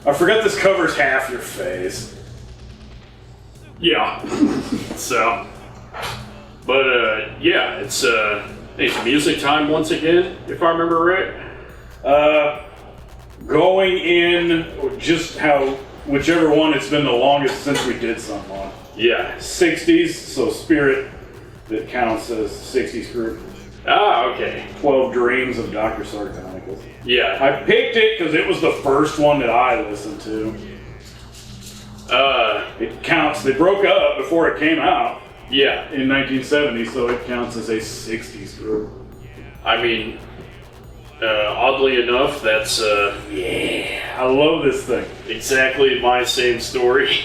I forgot this covers half your face. Yeah. So, but yeah, it's music time once again, if I remember right. Going in just how whichever one it's been the longest since we did something on. Yeah. 60s, so Spirit that counts as 60s group. Ah, okay. 12 Dreams of Dr. Sardonicus. Yeah. I picked it because it was the first one that I listened to. It counts. They broke up before it came out. Yeah. In 1970, so it counts as a 60s group. I mean, oddly enough, that's yeah, I love this thing. Exactly my same story.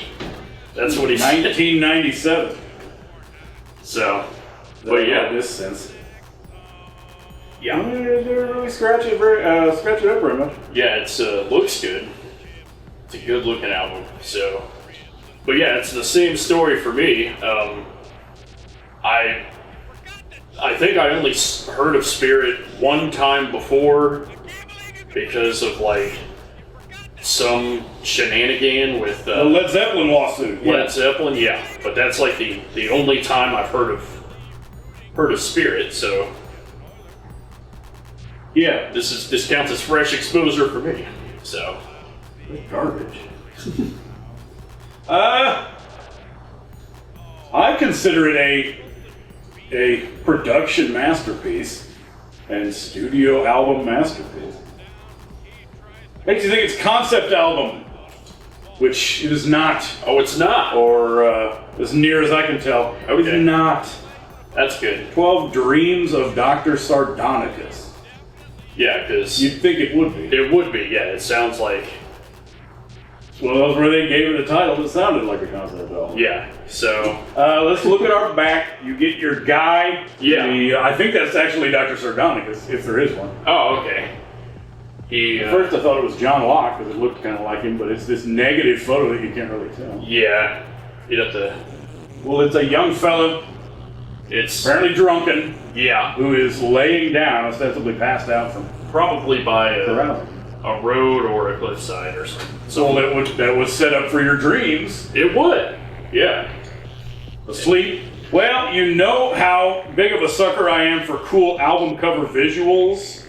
That's what he said. 1997. So, but yeah, this sense. Yeah. They didn't really scratch it up very much. Yeah, it's looks good. It's a good looking album. So, but yeah, it's the same story for me. I think I only heard of Spirit one time before because of like some shenanigan with the Led Zeppelin lawsuit. Led Zeppelin, yeah. But that's like the only time I've heard of Spirit. So yeah, this counts as fresh exposure for me. So garbage. I consider it a production masterpiece and studio album masterpiece. Makes you think it's concept album, which it is not. Oh, it's not. Or as near as I can tell, okay. It's not. That's good. 12 Dreams of Dr. Sardonicus. Yeah, because you'd think it would be. It would be. Yeah, it sounds like. Well, that was where they gave it a title that sounded like a concept album. Yeah, so... let's look at our back. You get your guy. Yeah. I think that's actually Dr. Sardonicus, if there is one. Oh, okay. At first I thought it was John Locke, because it looked kind of like him, but it's this negative photo that you can't really tell. Yeah. You'd have to... Well, it's a young fellow. It's... apparently drunken. Yeah. Who is laying down, ostensibly passed out from... probably by a road or a cliffside or something. So that was set up for your dreams. It would, yeah. Asleep. Well, you know how big of a sucker I am for cool album cover visuals.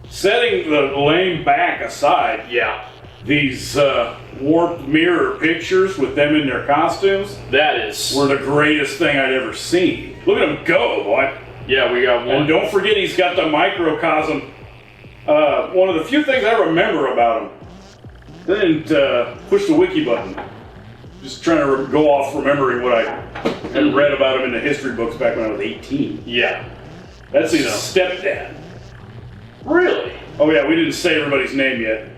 Setting the lame back aside, yeah. These warped mirror pictures with them in their costumes. That is were the greatest thing I'd ever seen. Look at him go, boy. Yeah, we got one. And don't forget he's got the microcosm. One of the few things I remember about him. I didn't push the wiki button. Just trying to go off remembering what I had read about him in the history books back when I was 18. Yeah. That's his stepdad. Really? Oh yeah, we didn't say everybody's name yet.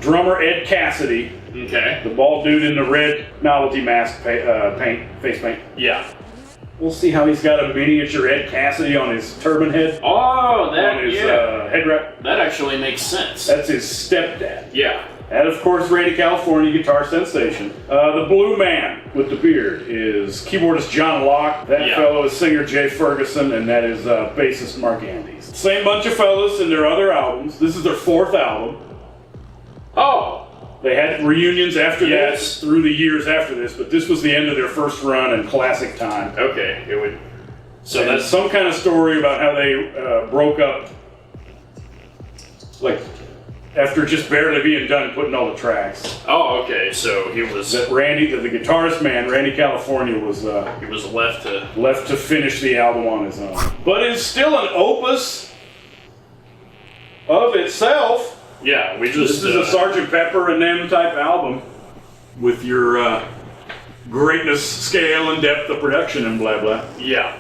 Drummer Ed Cassidy. Okay. The bald dude in the red novelty mask face paint. Yeah. We'll see how he's got a miniature Ed Cassidy on his turban head. Oh, that, on his head wrap. That actually makes sense. That's his stepdad. Yeah. And of course, Randy California, guitar sensation. The blue man with the beard is keyboardist John Locke. That fellow is singer Jay Ferguson, and that is bassist Mark Andes. Same bunch of fellas in their other albums. This is their fourth album. Oh. They had reunions after this, through the years after this, but this was the end of their first run in classic time. Okay, it would. So that's some kind of story about how they broke up, like after just barely being done putting all the tracks. Oh, okay. So he was that Randy, the guitarist man, Randy California was he was left to finish the album on his own, but it's still an opus of itself. Yeah, this is a Sgt. Pepper and them type album with your greatness, scale, and depth of production and blah blah. Yeah,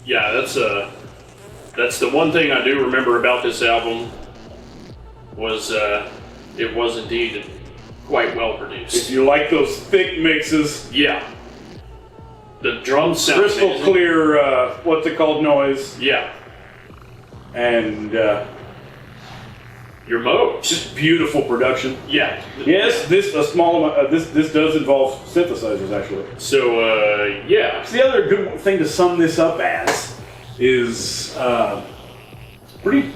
yeah, that's the one thing I do remember about this album was it was indeed quite well produced. If you like those thick mixes, yeah, the drums sound crystal amazing. Clear, what's it called, noise. Yeah, and your modes. Just beautiful production. Yeah. Yes, this does involve synthesizers actually. So yeah. So the other good thing to sum this up as is pretty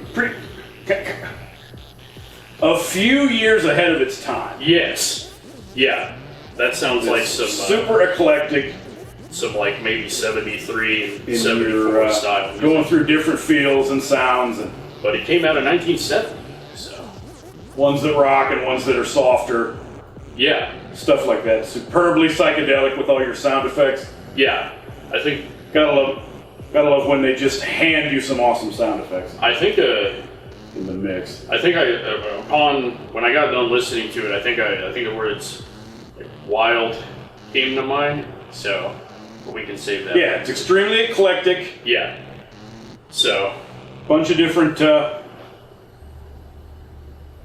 a few years ahead of its time. Yes. Yeah. That sounds like some super eclectic. Some like maybe 73 and In 74 your, style. going through different feels and sounds, and But it came out in 1970. So ones that rock and ones that are softer, yeah. stuff like that. Superbly psychedelic with all your sound effects. Yeah. I think Gotta love when they just hand you some awesome sound effects in the mix. upon when I got done listening to it, I think the words like wild came to mind. So we can save that. Yeah, it's extremely eclectic. Yeah. So Bunch of different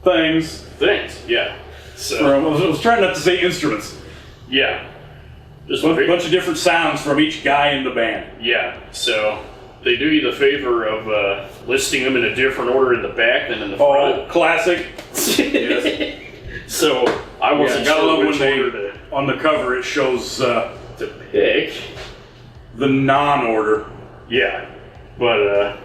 things. Yeah. So I was trying not to say instruments. yeah. Just A bunch of different sounds from each guy in the band. yeah. So they do you the favor of listing them in a different order in the back than in the front. Oh, classic. Yes. So I wasn't Gotta sure love which when order on the cover it shows to pick. the non-order. Yeah, but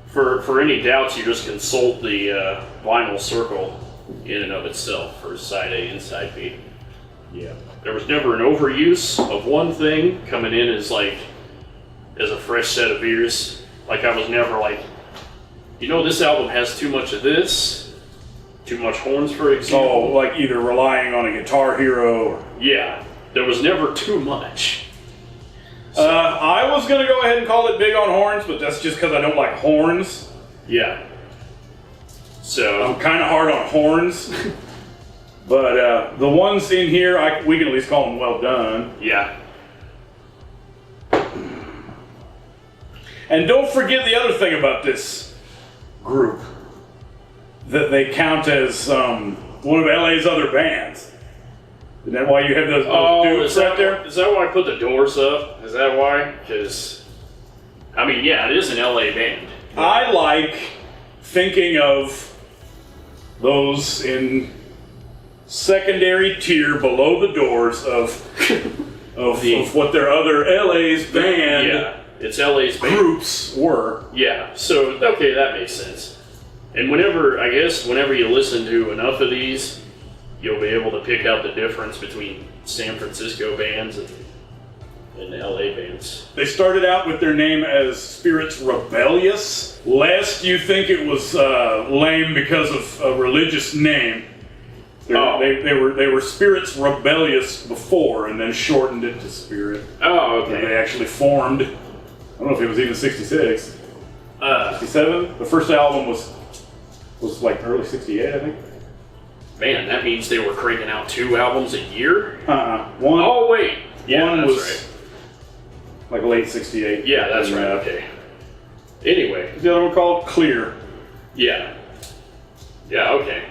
for any doubts, you just consult the vinyl circle in and of itself for side A and side B. Yeah. There was never an overuse of one thing coming in as a fresh set of ears. Like I was never like, this album has too much of this, too much horns, for example. Oh, like either relying on a Guitar Hero or... Yeah, there was never too much. I was going to go ahead and call it big on horns, but that's just because I don't like horns. Yeah. So I'm kind of hard on horns. But the ones in here, we can at least call them well done. yeah, And don't forget the other thing about this group, that they count as one of LA's other bands. Isn't that why you have those dudes right there? Is that why I put the Doors up? Is that why? Because, it is an LA band. I like thinking of those in secondary tier below the Doors of what their other LA's band Yeah, it's LA's band. groups were. Yeah, so, okay, that makes sense. And whenever you listen to enough of these, you'll be able to pick out the difference between San Francisco bands and LA bands. They started out with their name as Spirits Rebellious, lest you think it was lame because of a religious name. They were Spirits Rebellious before, and then shortened it to Spirit. Oh, And they okay. actually formed. I don't know if it was even 66, 67. The first album was like early 68, I think. Man, that means they were cranking out 2 albums a year? One. Oh, wait. Yeah, one that's was right. like late 68. Yeah, that's And, right, okay. Anyway. The other one called Clear. Yeah. Yeah, okay.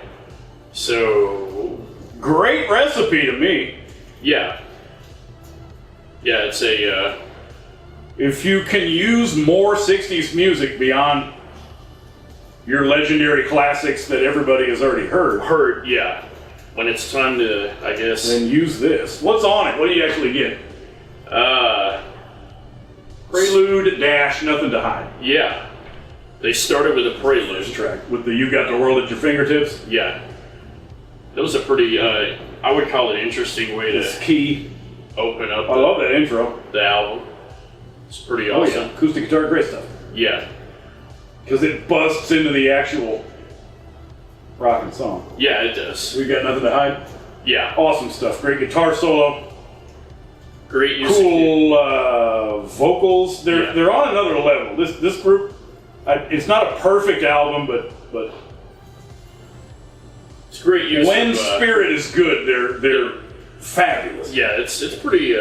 So, Great recipe to me. yeah. Yeah, it's a, If you can use more 60s music beyond your legendary classics that everybody has already heard, yeah. When it's time to, I guess, then use this. What's on it? What do you actually get? Prelude, Dash, Nothing to Hide. yeah. They started with a prelude. Track with the You Got the World at Your Fingertips. Yeah. That was a pretty, I would call it an interesting way This to key. open up I love that intro. the album. It's pretty Oh awesome. yeah, acoustic guitar, great stuff. Yeah. Because it busts into the actual rockin' song. Yeah, it does. We Got Nothing to Hide. Yeah. Awesome stuff. Great guitar solo. Great use Cool vocals. Yeah. They're on another level. This group, it's not a perfect album, but It's great use when of, Spirit is good, they're fabulous. yeah, it's pretty,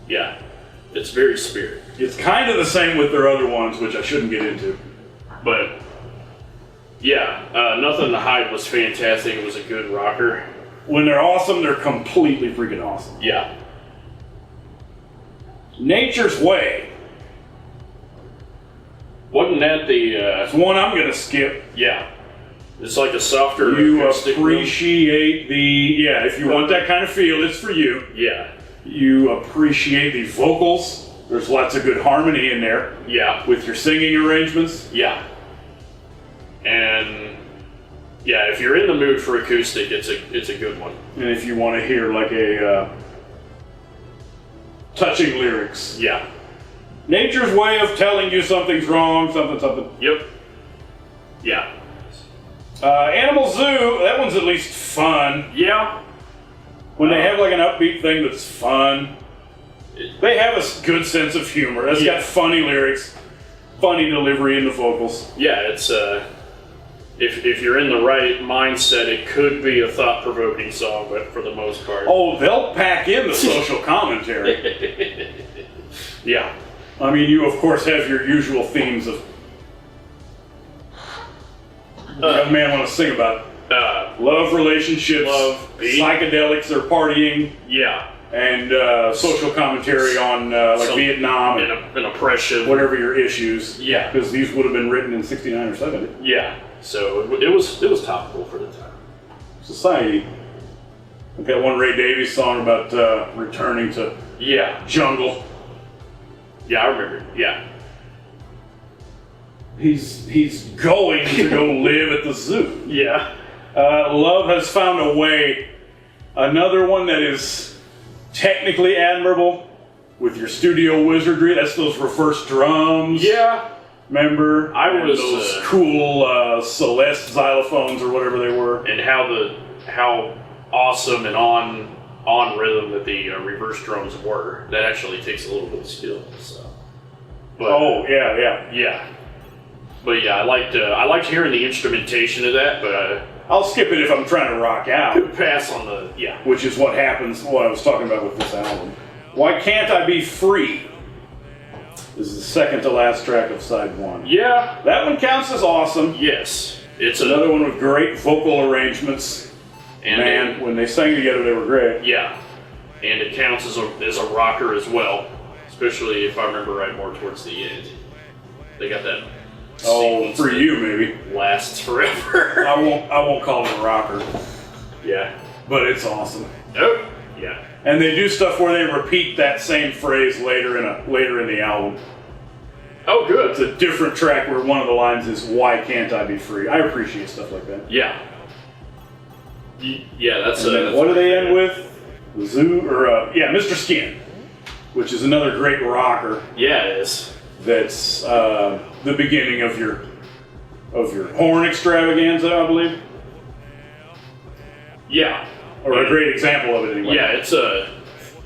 yeah. It's very Spirit. It's kind of the same with their other ones, which I shouldn't get into. But, yeah, Nothing to Hide was fantastic. It was a good rocker. When they're awesome, they're completely freaking awesome. Yeah. Nature's Way. Wasn't that the, It's one I'm gonna skip. yeah. It's like a softer You acoustic one. appreciate if you want that kind of feel, it's for you. Yeah. You appreciate the vocals. There's lots of good harmony in there Yeah. with your singing arrangements. Yeah. And Yeah, if you're in the mood for acoustic, it's a good one. And if you want to hear like a touching lyrics. Yeah. Nature's way of telling you something's wrong, something. Yep. Yeah. Animal Zoo, that one's at least fun. Yeah. When they have like an upbeat thing that's fun, they have a good sense of humor. It's got funny lyrics, funny delivery in the vocals. Yeah, it's if you're in the right mindset, it could be a thought-provoking song, but for the most part, oh, they'll pack in the social commentary. Yeah. I mean, you of course have your usual themes of young man want to sing about love, relationships, psychedelics or partying. Yeah. And social commentary on like Vietnam and oppression, whatever your issues. Yeah, because these would have been written in '69 or '70. Yeah, so it was topical for the time. Society. I've got one Ray Davies song about returning to jungle. Yeah, I remember. Yeah, he's going to go live at the zoo. Yeah, Love Has Found a Way. Another one that is technically admirable with your studio wizardry. That's those reverse drums. Yeah. Remember? Was those cool Celeste xylophones or whatever they were. And how awesome and on rhythm that the reverse drums were. That actually takes a little bit of skill. So. But, yeah. But yeah, I liked hearing the instrumentation of that, but I'll skip it if I'm trying to rock out. Pass on which is what happens, what I was talking about with this album. Why Can't I Be Free? This is the second to last track of side one. Yeah. That one counts as awesome. Yes. It's another one with great vocal arrangements. And when they sang together, they were great. Yeah. And it counts as a rocker as well, especially if I remember right, more towards the end. They got that. Oh, for you maybe. Lasts forever. I won't call it a rocker. Yeah. But it's awesome. Oh, yeah. And they do stuff where they repeat that same phrase later in the album. Oh, good. It's a different track where one of the lines is "Why can't I be free?" I appreciate stuff like that. Yeah. Yeah, that's. What do they end with? Zoo or Mr. Skin, which is another great rocker. Yeah, it is. That's the beginning of your horn extravaganza, I believe. Yeah. Or a great example of it anyway. Yeah, it's a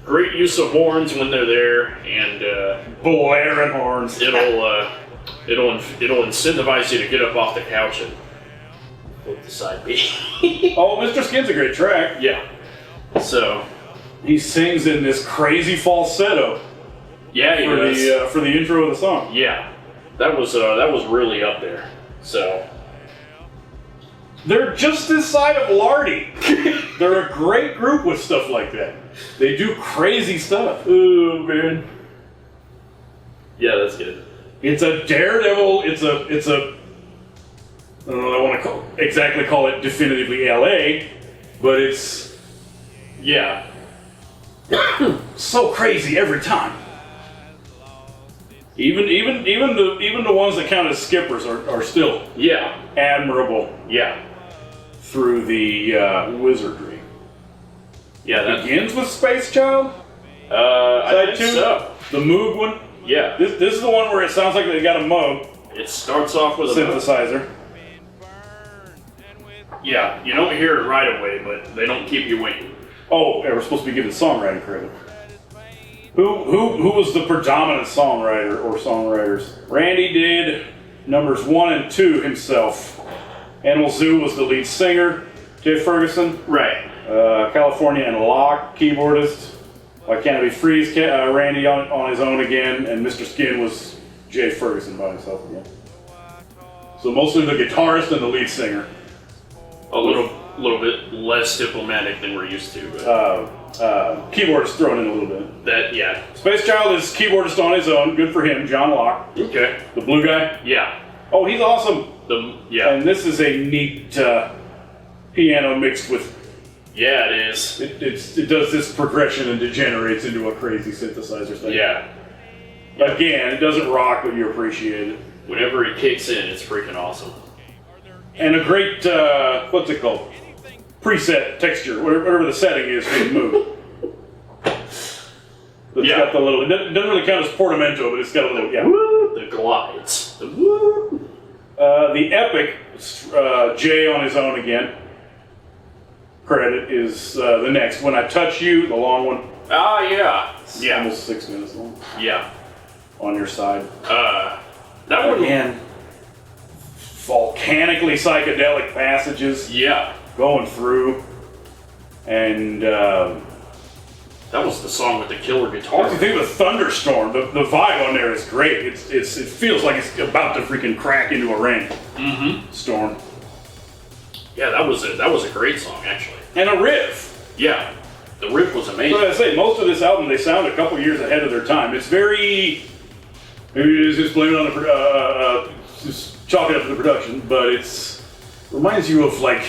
great use of horns when they're there, and blaring horns. It'll incentivize you to get up off the couch and flip the side B. Oh, Mr. Skin's a great track. Yeah. So he sings in this crazy falsetto. Yeah, for the intro of the song. Yeah, that was really up there. So they're just this side of Lardy. They're a great group with stuff like that. They do crazy stuff. Oh man. Yeah, that's good. It's a daredevil. It's a. I don't know. I want to call it definitively LA, but it's so crazy every time. Even the ones that count as skippers are still admirable. Yeah. Through the wizardry. Yeah, that begins with Space Child. I think so. The Moog one. Yeah. This is the one where it sounds like they got a Moog. It starts off with a synthesizer. Yeah, you don't hear it right away, but they don't keep you waiting. Oh, yeah, we're supposed to be giving songwriting credit. Who was the predominant songwriter or songwriters? Randy did numbers 1 and 2 himself. Animal Zoo was the lead singer. Jay Ferguson. Right. California and Locke, keyboardist. Why Can't I Be Freeze? Randy on his own again, and Mr. Skin was Jay Ferguson by himself again. So mostly the guitarist and the lead singer. A little bit less diplomatic than we're used to. But keyboardist thrown in a little bit. Space Child is keyboardist on his own. Good for him, John Locke. Okay. The blue guy. Yeah. Oh, he's awesome. And this is a neat piano mixed with. Yeah, it is. It does this progression and degenerates into a crazy synthesizer thing. Yeah. Again, it doesn't rock, but you appreciate it. Whenever it kicks in, it's freaking awesome. and a great what's it called? Preset texture, whatever the setting is for the move. It's got the little. It doesn't really count as portamento, but it's got a little. Yeah. The glides. The epic Jay on his own again. Credit is the next. When I Touch You, the long one. Ah, yeah. It's almost 6 minutes long. Yeah. On your side. That one again. Volcanically psychedelic passages. Yeah. Going through, and that was the song with the killer guitar. what do you think of the Thunderstorm? The vibe on there is great. It feels like it's about to freaking crack into a rain storm. Yeah, that was a great song actually. And a riff. Yeah, the riff was amazing. So I say, most of this album they sound a couple years ahead of their time. It's very maybe just blame it on the just chalk it up to the production, but reminds you of like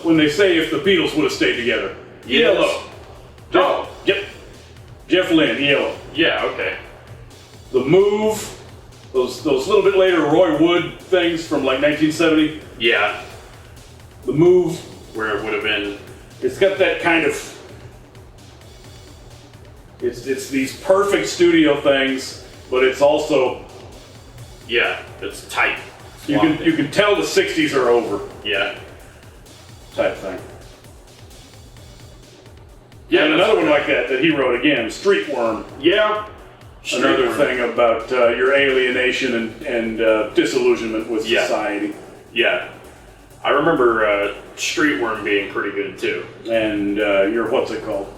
when they say if the Beatles would have stayed together. Yes. Yellow. Yep. Jeff Lynne, Yellow. Yeah, okay. The Move, those little bit later Roy Wood things from like 1970. Yeah. The Move. Where it would have been. It's got that kind of. It's these perfect studio things, but it's also. Yeah, it's tight. You can tell the 60s are over. Yeah. Type thing. Yeah, and another one like that he wrote again, Street Worm. Yeah. Another thing about your alienation and disillusionment with society. Yeah. I remember Street Worm being pretty good too. And your, what's it called?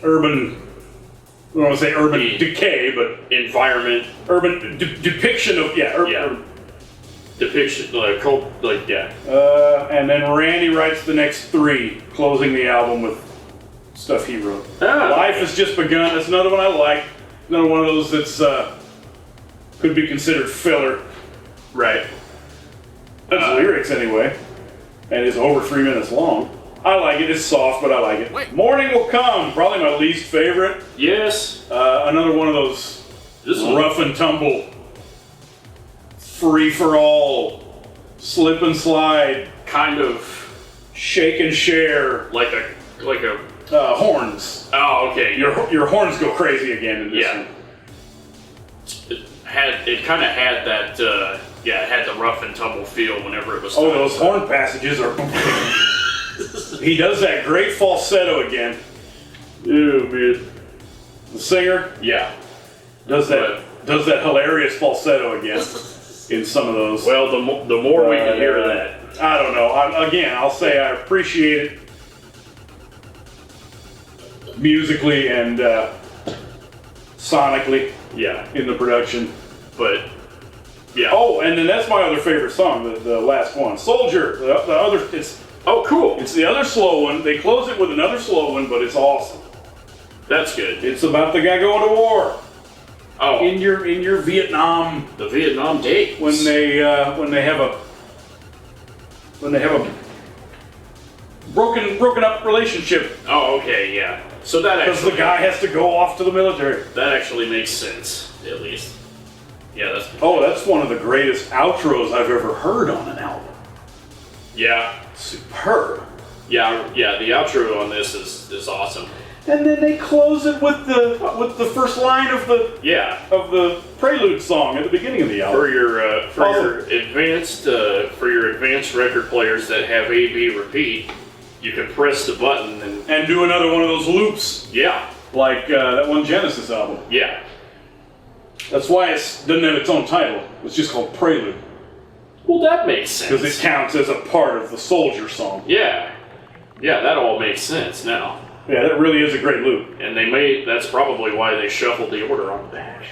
Urban, I don't want to say urban decay, but environment. Urban depiction of, urban. Depiction, yeah. And then Randy writes the next 3, closing the album with stuff he wrote. Life Has Just Begun. That's another one I like. Another one of those that's could be considered filler. Right. That's lyrics anyway, and it's over 3 minutes long. I like it. It's soft, but I like it. Wait. Morning Will Come. Probably my least favorite. Yes. Another one of those rough and tumble, free for all, slip and slide, kind of shake and share, like a horns. Oh, okay. Your horns go crazy again in this one. It kind of had that it had the rough and tumble feel whenever it was. Oh, those horn passages are. He does that great falsetto again. Ew, man. The singer, does that hilarious falsetto again in some of those. Well, the more we can hear that. I don't know. I'll say I appreciate it musically and sonically. Yeah. In the production, but yeah. Oh, and then that's my other favorite song, the last one, Soldier. The other, cool. It's the other slow one. They close it with another slow one, but it's awesome. That's good. It's about the guy going to war. Oh, in your Vietnam. The Vietnam days. When they have a broken up relationship. Oh, okay, yeah. So that because the guy has to go off to the military. That actually makes sense, at least. Yeah, that's one of the greatest outros I've ever heard on an album. Yeah. Superb. Yeah, the outro on this is awesome. And then they close it with the first line of the prelude song at the beginning of the album. For your advanced record players that have A/B repeat, you can press the button and do another one of those loops. Yeah. Like that one Genesis album. Yeah. That's why it doesn't have its own title. It's just called Prelude. Well, that makes sense. Because it counts as a part of the Soldier song. Yeah. Yeah, that all makes sense now. Yeah, that really is a great loop. And that's probably why they shuffled the order on the back.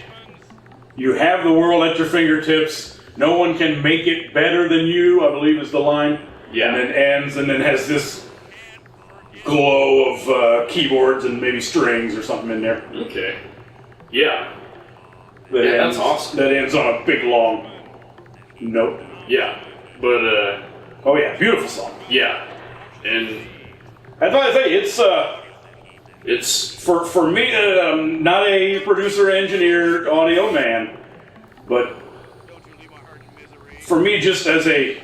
You have the world at your fingertips. No one can make it better than you, I believe is the line. Yeah. And then ends and then has this glow of keyboards and maybe strings or something in there. Okay. Yeah. That's awesome. That ends on a big long note. Yeah. But oh yeah, beautiful song. Yeah. And I thought it's for me, not a producer, engineer, audio man, but for me, just as a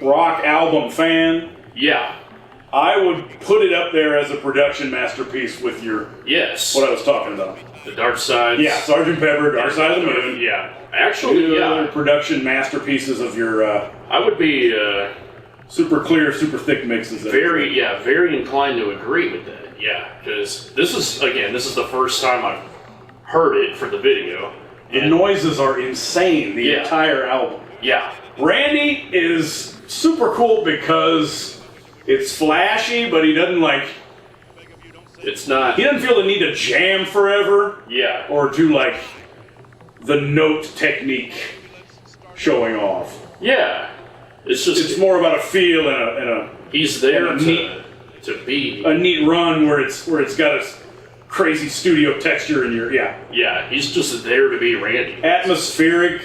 rock album fan, Yeah. I would put it up there as a production masterpiece with your Yes. what I was talking about. The Dark Side. Yeah, Sgt. Pepper, Dark Side of the Moon. Yeah. Actually, Two other yeah. production masterpieces of your I would be super clear, super thick mixes. very inclined to agree with that. Yeah, because this is the first time I've heard it for the video. The noises are insane, the Yeah. entire album. Yeah. Randy is super cool because it's flashy, but he doesn't It's not. he doesn't feel the need to jam forever Yeah. or do the note technique showing off. Yeah. It's just It's more about a feel and he's there and a to be. a neat run where it's got a crazy studio texture in your Yeah, he's just there to be Randy. atmospheric.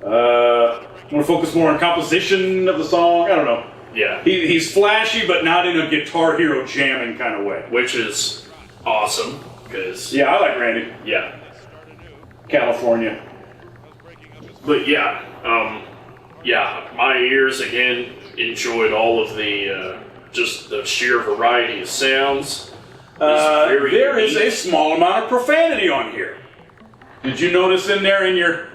Want to focus more on composition of the song? I don't know. Yeah. He's flashy, but not in a Guitar Hero jamming kind of way. Which is awesome because Yeah, I like Randy. yeah. California. But yeah, my ears again enjoyed all of the just the sheer variety of sounds. Very There is unique. a small amount of profanity on here. Did you notice in there in your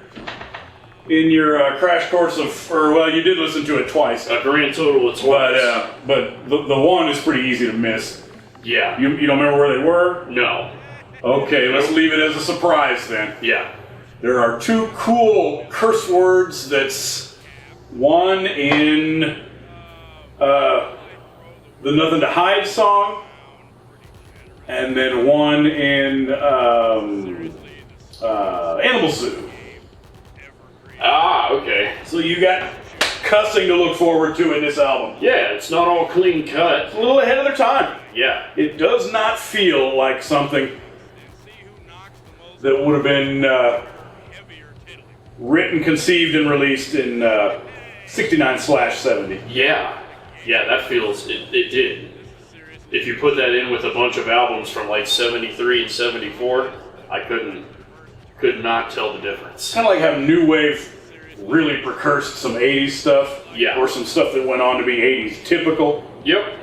crash course you did listen to it twice, A grand total of twice. but the one is pretty easy to miss. Yeah. You don't remember where they were? No. Okay, let's leave it as a surprise then. Yeah. There are two cool curse words. That's one in the Nothing to Hide song, and then one in Animal Zoo. Ah, okay. So you got cussing to look forward to in this album. Yeah, it's not all clean cut. It's a little ahead of their time. Yeah. It does not feel like something that would have been written, conceived, and released in 69/70. Yeah. Yeah, that feels it did. If you put that in with a bunch of albums from 73 and 74, I could not tell the difference. Kind of like how New Wave really precursed some 80s stuff. Yeah. Or some stuff that went on to be 80s typical. Yep.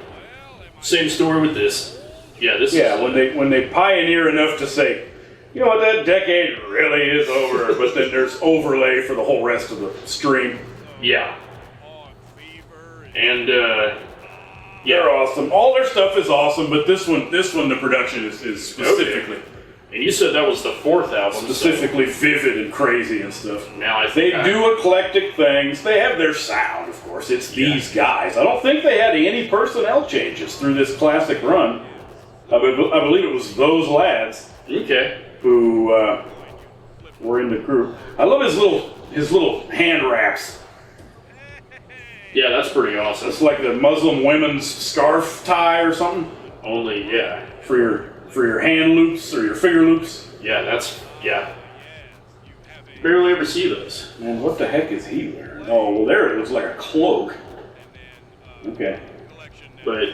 Same story with this. Yeah, this Yeah, is when they pioneer enough to say, you know what, that decade really is over, but then there's overlay for the whole rest of the stream. yeah. And They're awesome. All their stuff is awesome, but this one, the production is specifically and you said that was the fourth album. specifically vivid and crazy and stuff. So now I They think do eclectic things. They have their sound, of course. It's these guys. I don't think they had any personnel changes through this classic run. I believe it was those lads Okay. who were in the group. I love his little hand wraps. Yeah, that's pretty awesome. It's like the Muslim women's scarf tie or something Only, yeah. for your hand loops or your finger loops. Yeah, barely ever see those. Man, what the heck is he wearing? Oh, well, there it looks like a cloak. Okay. But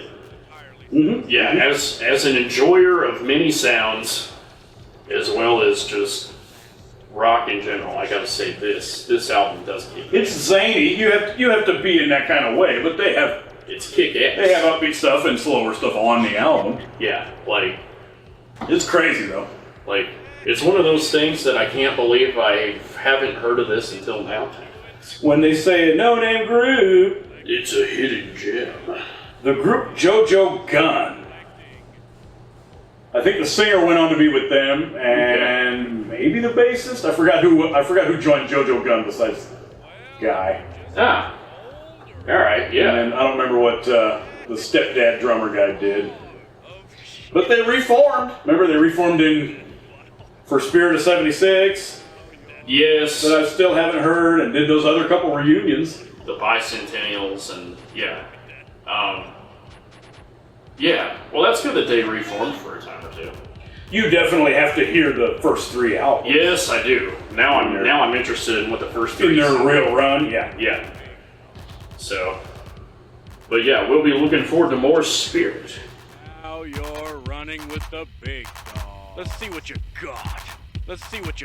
yeah, as an enjoyer of many sounds, as well as just rock in general, I gotta say this album does kick. It's zany. You have to be in that kind of way, but It's kick-ass. they have upbeat stuff and slower stuff on the album. Yeah, like It's crazy though. it's one of those things that I can't believe I haven't heard of this until now. When they say a no-name group, It's a hidden gem. the group JoJo Gunn. I think the singer went on to be with them, and maybe the bassist. I forgot who joined JoJo Gunn besides Guy. Ah, all right, yeah. And I don't remember what the stepdad drummer guy did. But they reformed. Remember, they reformed for Spirit of '76. Yes. That I still haven't heard, and did those other couple reunions. The bicentennials and yeah. Yeah, well, that's good that they reformed for a time or two. You definitely have to hear the first three albums. Yes, I do. Now I'm interested in what the first In three their real run, yeah. Yeah. So, but yeah, we'll be looking forward to more Spirit. Now you're running with the big dog. Let's see what you got. Let's see what you